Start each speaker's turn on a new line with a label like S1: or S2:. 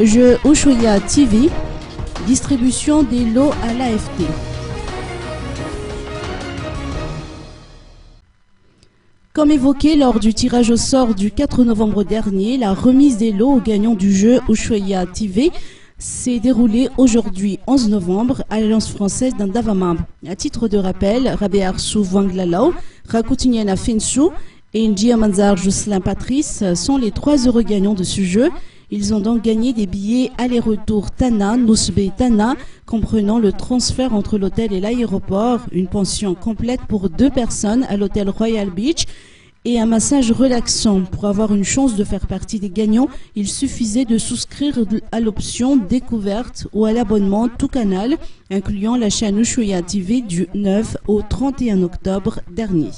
S1: Jeu Ushuaïa TV, distribution des lots à l'AFT. Comme évoqué lors du tirage au sort du 4 novembre dernier, la remise des lots aux gagnants du jeu Ushuaïa TV s'est déroulée aujourd'hui 11 novembre à l'Alliance française d'Andavamab. À titre de rappel, Rabé Arsou Wanglalao, Rakutiniana Finsou et Njia Manzar Jocelyn Patrice sont les 3 heureux gagnants de ce jeu. Ils ont donc gagné des billets aller-retour Tana, Nousbe Tana, comprenant le transfert entre l'hôtel et l'aéroport, une pension complète pour 2 personnes à l'hôtel Royal Beach et un massage relaxant. Pour avoir une chance de faire partie des gagnants, il suffisait de souscrire à l'option découverte ou à l'abonnement tout canal, incluant la chaîne Ushuaïa TV du 9 au 31 octobre dernier.